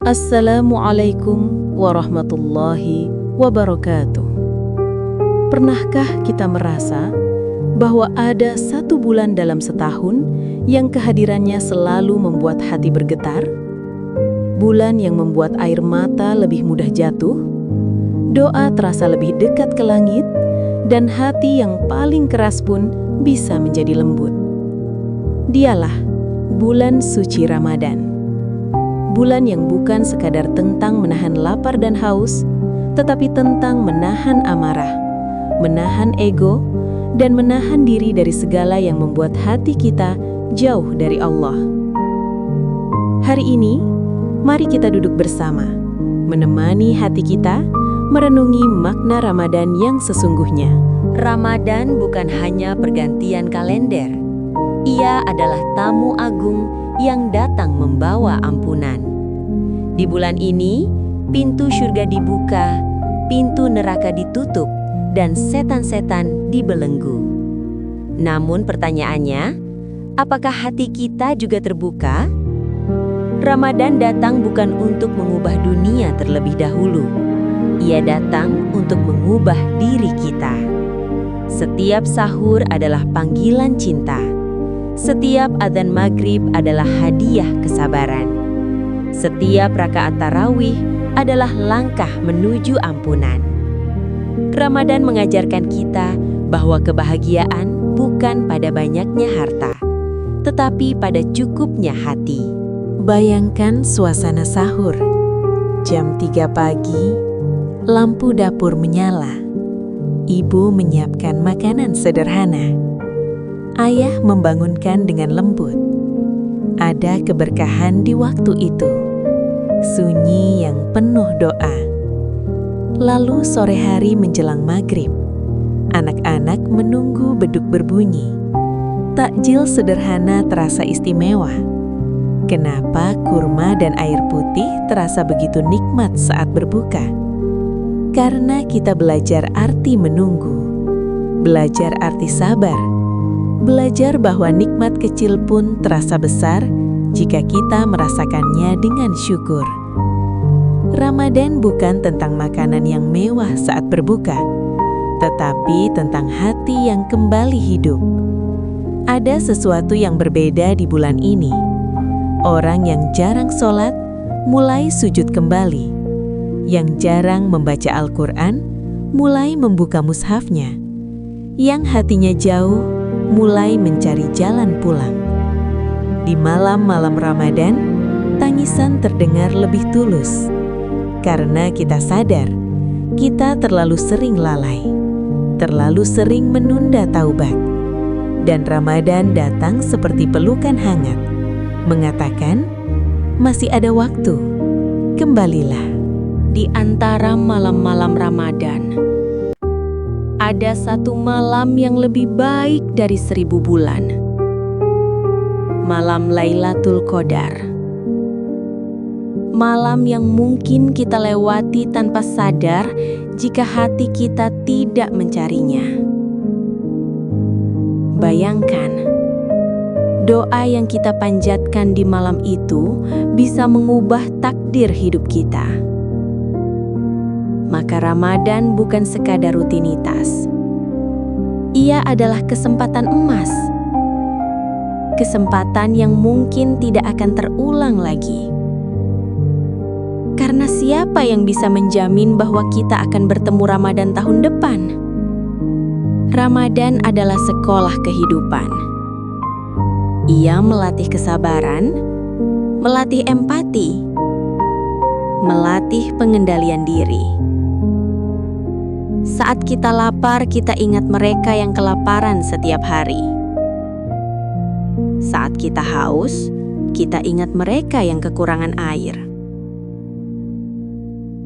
Assalamualaikum warahmatullahi wabarakatuh. Pernahkah kita merasa bahwa ada satu bulan dalam setahun yang kehadirannya selalu membuat hati bergetar? Bulan yang membuat air mata lebih mudah jatuh, doa terasa lebih dekat ke langit, dan hati yang paling keras pun bisa menjadi lembut. Dialah bulan suci Ramadan. Bulan yang bukan sekadar tentang menahan lapar dan haus, tetapi tentang menahan amarah, menahan ego, dan menahan diri dari segala yang membuat hati kita jauh dari Allah. Hari ini, mari kita duduk bersama, menemani hati kita, merenungi makna Ramadan yang sesungguhnya. Ramadan bukan hanya pergantian kalender. Ia adalah tamu agung yang datang membawa ampunan. Di bulan ini, pintu surga dibuka, pintu neraka ditutup, dan setan-setan dibelenggu. Namun pertanyaannya, apakah hati kita juga terbuka? Ramadan datang bukan untuk mengubah dunia terlebih dahulu. Ia datang untuk mengubah diri kita. Setiap sahur adalah panggilan cinta. Setiap adzan maghrib adalah hadiah kesabaran. Setiap rakaat tarawih adalah langkah menuju ampunan. Ramadan mengajarkan kita bahwa kebahagiaan bukan pada banyaknya harta, tetapi pada cukupnya hati. Bayangkan suasana sahur. Jam 3 pagi, lampu dapur menyala. Ibu menyiapkan makanan sederhana. Ayah membangunkan dengan lembut. Ada keberkahan di waktu itu. Sunyi yang penuh doa. Lalu sore hari menjelang maghrib, anak-anak menunggu beduk berbunyi. Takjil sederhana terasa istimewa. Kenapa kurma dan air putih terasa begitu nikmat saat berbuka? Karena kita belajar arti menunggu, belajar arti sabar, belajar bahwa nikmat kecil pun terasa besar jika kita merasakannya dengan syukur. Ramadan bukan tentang makanan yang mewah saat berbuka, tetapi tentang hati yang kembali hidup. Ada sesuatu yang berbeda di bulan ini. Orang yang jarang sholat mulai sujud kembali. Yang jarang membaca Al-Quran mulai membuka mushafnya. Yang hatinya jauh mulai mencari jalan pulang. Di malam-malam Ramadan, tangisan terdengar lebih tulus. Karena kita sadar, kita terlalu sering lalai, terlalu sering menunda taubat. Dan Ramadan datang seperti pelukan hangat, mengatakan, masih ada waktu, kembalilah. Di antara malam-malam Ramadan, ada satu malam yang lebih baik dari 1000 bulan. Malam Lailatul Qadar. Malam yang mungkin kita lewati tanpa sadar jika hati kita tidak mencarinya. Bayangkan, doa yang kita panjatkan di malam itu bisa mengubah takdir hidup kita. Maka Ramadan bukan sekadar rutinitas. Ia adalah kesempatan emas. Kesempatan yang mungkin tidak akan terulang lagi. Karena siapa yang bisa menjamin bahwa kita akan bertemu Ramadan tahun depan? Ramadan adalah sekolah kehidupan. Ia melatih kesabaran, melatih empati, melatih pengendalian diri. Saat kita lapar, kita ingat mereka yang kelaparan setiap hari. Saat kita haus, kita ingat mereka yang kekurangan air.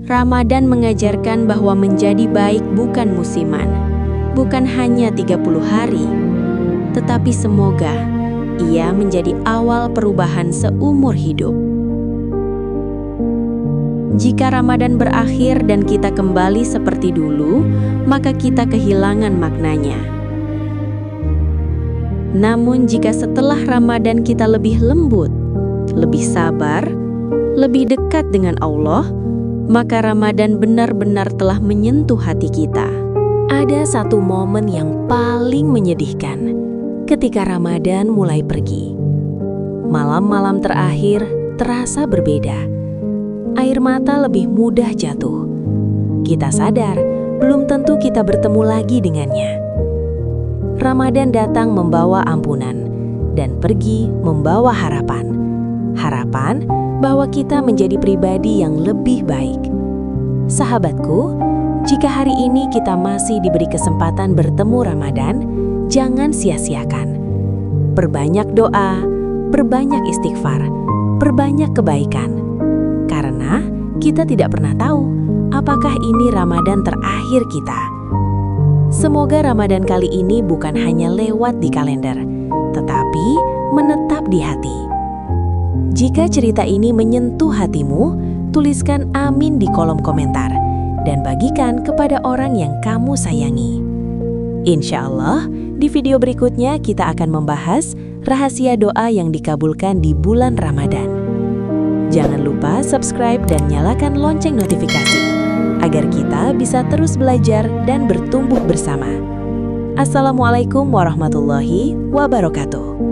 Ramadan mengajarkan bahwa menjadi baik bukan musiman, bukan hanya 30 hari, tetapi semoga ia menjadi awal perubahan seumur hidup. Jika Ramadan berakhir dan kita kembali seperti dulu, maka kita kehilangan maknanya. Namun jika setelah Ramadan kita lebih lembut, lebih sabar, lebih dekat dengan Allah, maka Ramadan benar-benar telah menyentuh hati kita. Ada satu momen yang paling menyedihkan ketika Ramadan mulai pergi. Malam-malam terakhir terasa berbeda. Air mata lebih mudah jatuh. Kita sadar, belum tentu kita bertemu lagi dengannya. Ramadan datang membawa ampunan dan pergi membawa harapan. Harapan bahwa kita menjadi pribadi yang lebih baik. Sahabatku, jika hari ini kita masih diberi kesempatan bertemu Ramadan, jangan sia-siakan. Perbanyak doa, perbanyak istighfar, perbanyak kebaikan. Karena kita tidak pernah tahu apakah ini Ramadan terakhir kita. Semoga Ramadan kali ini bukan hanya lewat di kalender, tetapi menetap di hati. Jika cerita ini menyentuh hatimu, tuliskan amin di kolom komentar dan bagikan kepada orang yang kamu sayangi. Insya Allah, di video berikutnya kita akan membahas rahasia doa yang dikabulkan di bulan Ramadan. Jangan lupa subscribe dan nyalakan lonceng notifikasi, agar kita bisa terus belajar dan bertumbuh bersama. Assalamualaikum warahmatullahi wabarakatuh.